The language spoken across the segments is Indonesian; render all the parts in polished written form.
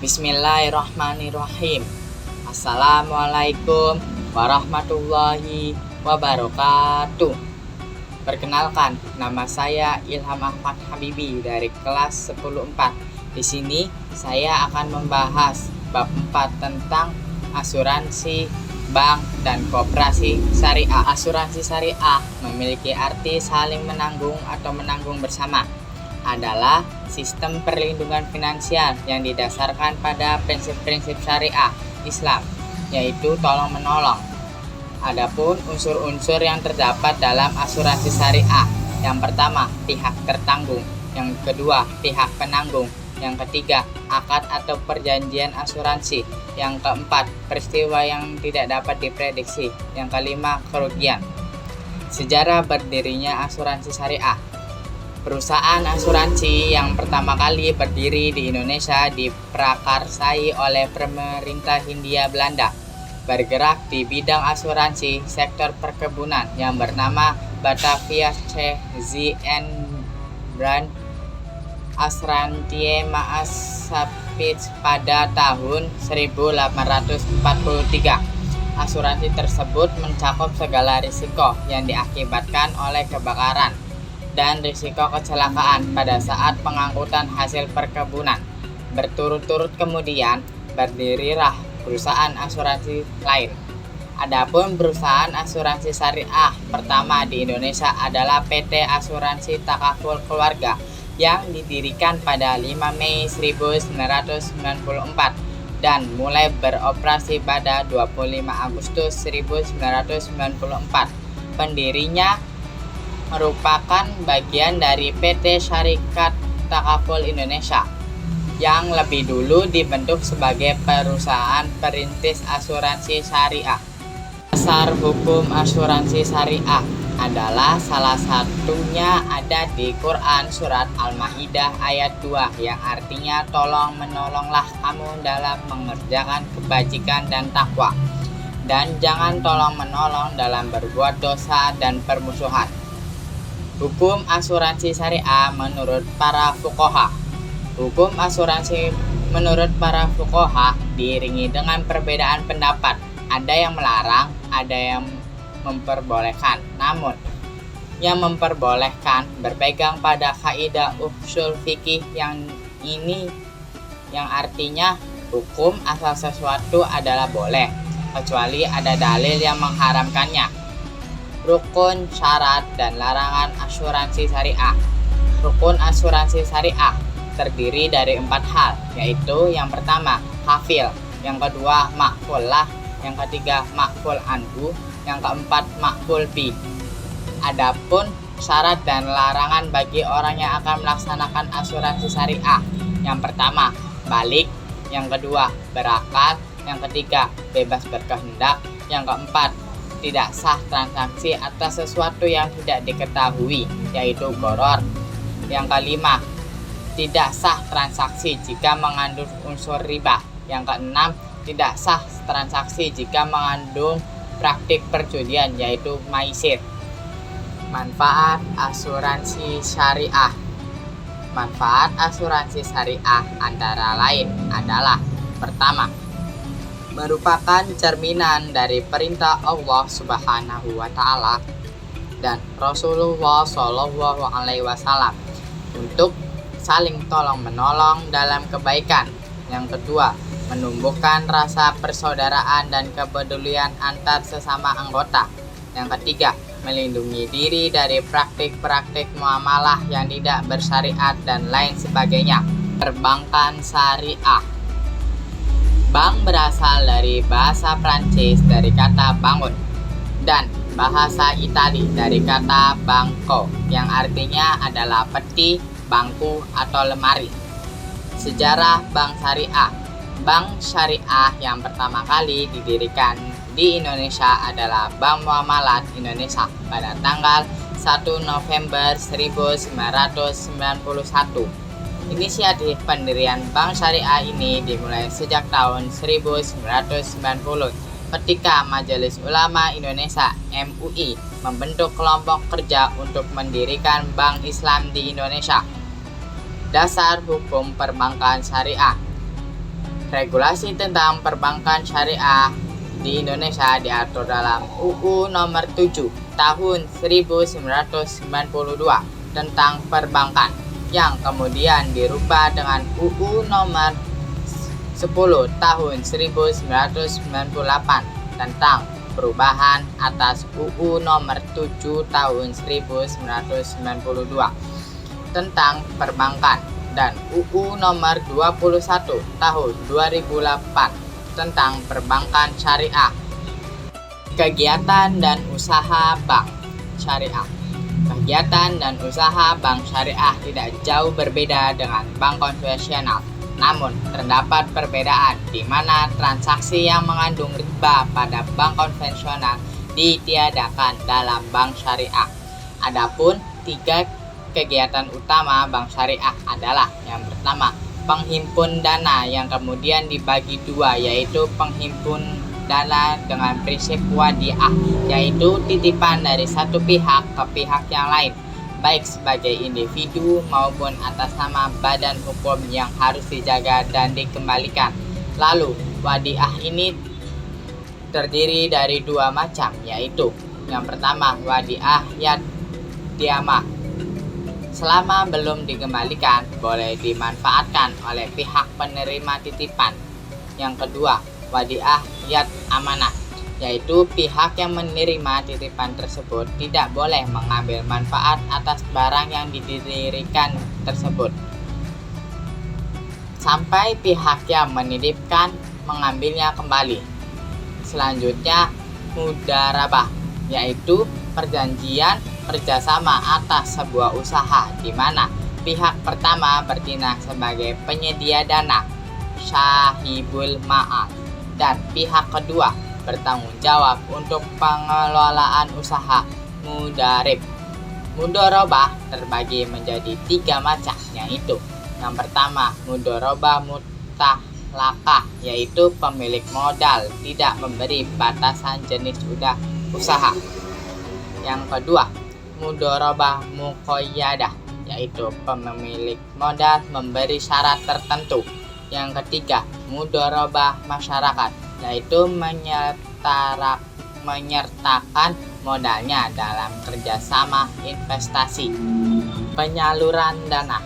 Bismillahirrahmanirrahim. Assalamualaikum warahmatullahi wabarakatuh. Perkenalkan, nama saya Ilham Ahmad Habibi dari kelas 10-4. Di sini saya akan membahas bab 4 tentang asuransi bank dan koperasi syariah. Asuransi syariah memiliki arti saling menanggung atau menanggung bersama. Adalah sistem perlindungan finansial yang didasarkan pada prinsip-prinsip syariah Islam, yaitu tolong-menolong. Adapun unsur-unsur yang terdapat dalam asuransi syariah, yang pertama, pihak tertanggung, yang kedua, pihak penanggung, yang ketiga, akad atau perjanjian asuransi, yang keempat, peristiwa yang tidak dapat diprediksi, yang kelima, kerugian. Sejarah berdirinya asuransi syariah. Perusahaan asuransi yang pertama kali berdiri di Indonesia diprakarsai oleh pemerintah Hindia Belanda, bergerak di bidang asuransi sektor perkebunan yang bernama Batavia CZN Brand Assurantie Maatschappij pada tahun 1843. Asuransi tersebut mencakup segala risiko yang diakibatkan oleh kebakaran dan risiko kecelakaan pada saat pengangkutan hasil perkebunan. Berturut-turut kemudian berdirilah perusahaan asuransi lain. Adapun perusahaan asuransi syariah pertama di Indonesia adalah PT Asuransi Takaful Keluarga yang didirikan pada 5 Mei 1994 dan mulai beroperasi pada 25 Agustus 1994. Pendirinya merupakan bagian dari PT Syarikat Takaful Indonesia yang lebih dulu dibentuk sebagai perusahaan perintis asuransi syariah. Dasar hukum asuransi syariah adalah salah satunya ada di Quran surat Al-Maidah ayat 2 yang artinya tolong menolonglah kamu dalam mengerjakan kebajikan dan takwa, dan jangan tolong menolong dalam berbuat dosa dan permusuhan. Hukum asuransi syariah menurut para fuqaha. Hukum asuransi menurut para fuqaha diiringi dengan perbedaan pendapat. Ada yang melarang, ada yang memperbolehkan. Namun, yang memperbolehkan berpegang pada kaidah ushul fikih yang artinya hukum asal sesuatu adalah boleh, kecuali ada dalil yang mengharamkannya. Rukun, syarat, dan larangan asuransi syariah. Rukun asuransi syariah terdiri dari 4 hal, yaitu yang pertama, kafil, yang kedua, makfulah, yang ketiga, makful anhu, yang keempat, makful bi. Adapun syarat dan larangan bagi orang yang akan melaksanakan asuransi syariah. Yang pertama, balik, yang kedua, berakal, yang ketiga, bebas berkehendak, yang keempat, tidak sah transaksi atas sesuatu yang tidak diketahui, yaitu gharar. Yang kelima, tidak sah transaksi jika mengandung unsur riba. Yang keenam, tidak sah transaksi jika mengandung praktik perjudian, yaitu maisir. Manfaat asuransi syariah. Manfaat asuransi syariah antara lain adalah: pertama, merupakan cerminan dari perintah Allah Subhanahu wa Ta'ala dan Rasulullah Shallallahu Alaihi Wasallam untuk saling tolong-menolong dalam kebaikan. Yang kedua, menumbuhkan rasa persaudaraan dan kepedulian antar sesama anggota. Yang ketiga, melindungi diri dari praktik-praktik muamalah yang tidak bersyariat dan lain sebagainya. Perbankan syariah. Bank berasal dari bahasa Prancis dari kata bangun dan bahasa Itali dari kata banco yang artinya adalah peti, bangku, atau lemari. Sejarah bank syariah. Bank syariah yang pertama kali didirikan di Indonesia adalah Bank Muamalat Indonesia pada tanggal 1 November 1991. Inisiatif pendirian bank syariah ini dimulai sejak tahun 1990 ketika Majelis Ulama Indonesia (MUI) membentuk kelompok kerja untuk mendirikan Bank Islam di Indonesia. Dasar hukum perbankan syariah. Regulasi tentang perbankan syariah di Indonesia diatur dalam UU Nomor 7 Tahun 1992 tentang perbankan, yang kemudian dirubah dengan UU Nomor 10 Tahun 1998 tentang perubahan atas UU Nomor 7 Tahun 1992 tentang perbankan dan UU Nomor 21 Tahun 2008 tentang perbankan syariah. Kegiatan dan usaha bank syariah. Kegiatan dan usaha bank syariah tidak jauh berbeda dengan bank konvensional. Namun, terdapat perbedaan di mana transaksi yang mengandung riba pada bank konvensional ditiadakan dalam bank syariah. Adapun tiga kegiatan utama bank syariah adalah yang pertama, penghimpun dana yang kemudian dibagi dua, yaitu penghimpun dana dengan prinsip wadiah, yaitu titipan dari satu pihak ke pihak yang lain, baik sebagai individu maupun atas nama badan hukum yang harus dijaga dan dikembalikan. Lalu, wadiah ini terdiri dari dua macam, yaitu yang pertama, wadiah yatiamah. Selama belum dikembalikan, boleh dimanfaatkan oleh pihak penerima titipan. Yang kedua, wadiah yat amanah, yaitu pihak yang menerima titipan tersebut tidak boleh mengambil manfaat atas barang yang didirikan tersebut sampai pihak yang menitipkan mengambilnya kembali. Selanjutnya, mudharabah, yaitu perjanjian kerjasama atas sebuah usaha di mana pihak pertama bertindak sebagai penyedia dana, syahibul ma'al, dan pihak kedua bertanggung jawab untuk pengelolaan usaha, mudarib. Mudharabah terbagi menjadi tiga macam, yaitu yang pertama, mudharabah mutahlaqah, yaitu pemilik modal tidak memberi batasan jenis usaha. Yang kedua, mudharabah muqayyadah, yaitu pemilik modal memberi syarat tertentu. Yang ketiga, mudharabah masyarakat, yaitu menyertakan modalnya dalam kerjasama investasi. Penyaluran dana.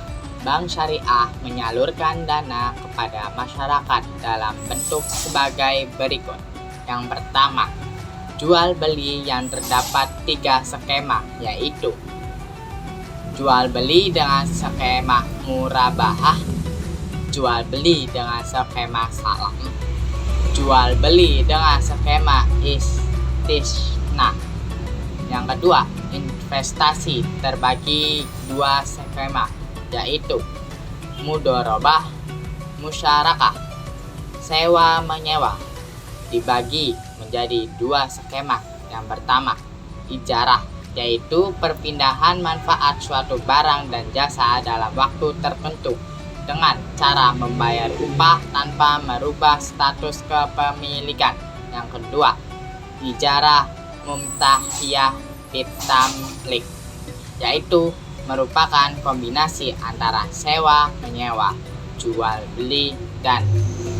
Bank syariah menyalurkan dana kepada masyarakat dalam bentuk sebagai berikut. Yang pertama, jual beli yang terdapat tiga skema, yaitu jual beli dengan skema murabahah, jual beli dengan skema salam, jual beli dengan skema istisna. Yang kedua, investasi terbagi dua skema, yaitu mudharabah musyarakah, sewa menyewa, dibagi menjadi dua skema. Yang pertama, ijarah, yaitu perpindahan manfaat suatu barang dan jasa dalam waktu tertentu dengan cara membayar upah tanpa merubah status kepemilikan. Yang kedua, ijarah mumtahiyah bitamlik, yaitu merupakan kombinasi antara sewa menyewa, jual beli, dan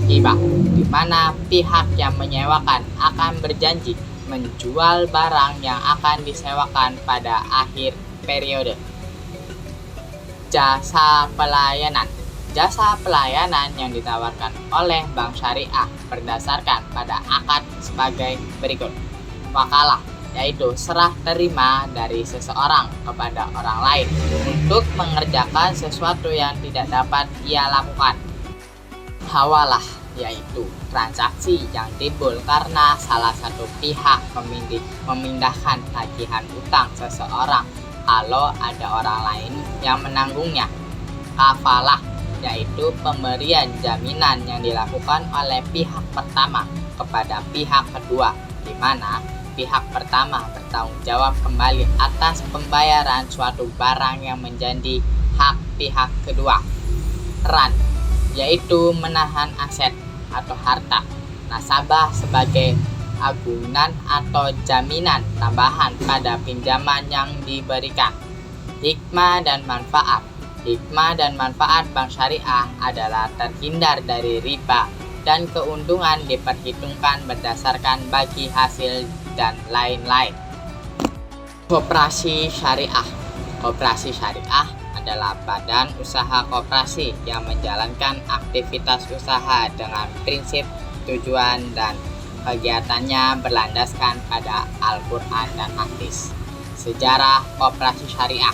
hibah, di mana pihak yang menyewakan akan berjanji menjual barang yang akan disewakan pada akhir periode. Jasa pelayanan. Jasa pelayanan yang ditawarkan oleh bank syariah berdasarkan pada akad sebagai berikut. Wakalah, yaitu serah terima dari seseorang kepada orang lain untuk mengerjakan sesuatu yang tidak dapat ia lakukan. Hawalah, yaitu transaksi yang timbul karena salah satu pihak memindahkan tagihan utang seseorang kalau ada orang lain yang menanggungnya. Kafalah, yaitu pemberian jaminan yang dilakukan oleh pihak pertama kepada pihak kedua, di mana pihak pertama bertanggung jawab kembali atas pembayaran suatu barang yang menjadi hak pihak kedua. Ran, yaitu menahan aset atau harta nasabah sebagai agunan atau jaminan tambahan pada pinjaman yang diberikan. Hikmah dan manfaat. Hikmah dan manfaat bank syariah adalah terhindar dari riba dan keuntungan diperhitungkan berdasarkan bagi hasil dan lain-lain. Koperasi syariah. Koperasi syariah adalah badan usaha koperasi yang menjalankan aktivitas usaha dengan prinsip, tujuan, dan kegiatannya berlandaskan pada Al-Quran dan Hadis. Sejarah koperasi syariah.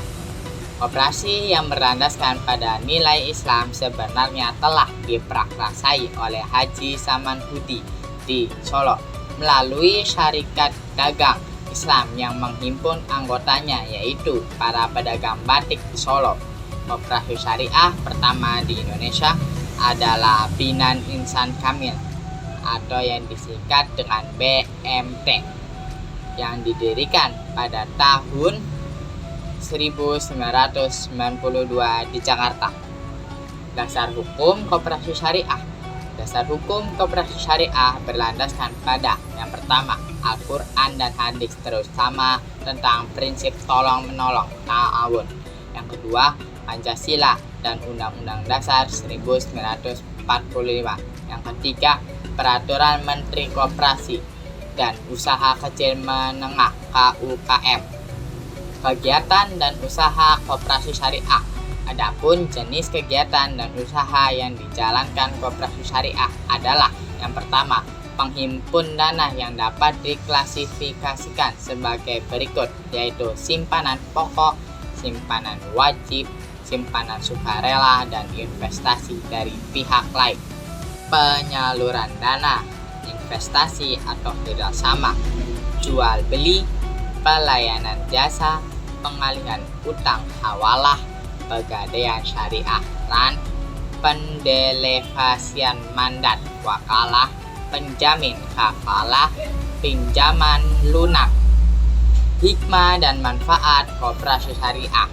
Koperasi yang berlandaskan pada nilai Islam sebenarnya telah diprakarsai oleh Haji Samanhudi di Solo melalui syarikat dagang Islam yang menghimpun anggotanya yaitu para pedagang batik di Solo. Koperasi syariah pertama di Indonesia adalah Binan Insan Kamil atau yang disingkat dengan BMT yang didirikan pada tahun 1992 di Jakarta. Dasar hukum koperasi syariah. Dasar hukum koperasi syariah berlandaskan pada yang pertama Al-Quran dan Hadis, terutama tentang prinsip tolong-menolong ta'awun. Yang kedua Pancasila dan Undang-Undang Dasar 1945. Yang ketiga Peraturan Menteri Koperasi dan Usaha Kecil Menengah KUKM. Kegiatan dan usaha koperasi syariah. Adapun jenis kegiatan dan usaha yang dijalankan koperasi syariah adalah yang pertama, penghimpun dana yang dapat diklasifikasikan sebagai berikut, yaitu simpanan pokok, simpanan wajib, simpanan sukarela, dan investasi dari pihak lain. Penyaluran dana, investasi atau kerjasama, jual beli, pelayanan jasa, pengalihan utang hawalah, pegadaian syariah ran, pendelevasian mandat wakalah, penjamin kafalah, pinjaman lunak. Hikmah dan manfaat koperasi syariah.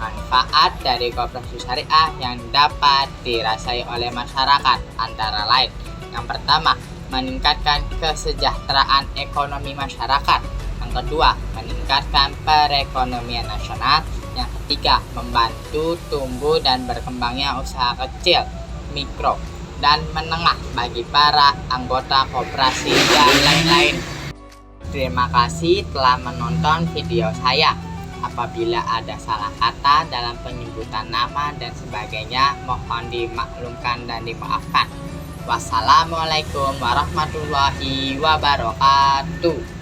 Manfaat dari koperasi syariah yang dapat dirasai oleh masyarakat antara lain. Yang pertama, meningkatkan kesejahteraan ekonomi masyarakat. Yang kedua, meningkatkan perekonomian nasional. Yang ketiga, membantu tumbuh dan berkembangnya usaha kecil, mikro, dan menengah bagi para anggota koperasi dan lain-lain. Terima kasih telah menonton video saya. Apabila ada salah kata dalam penyebutan nama dan sebagainya, mohon dimaklumkan dan dimaafkan. Wassalamualaikum warahmatullahi wabarakatuh.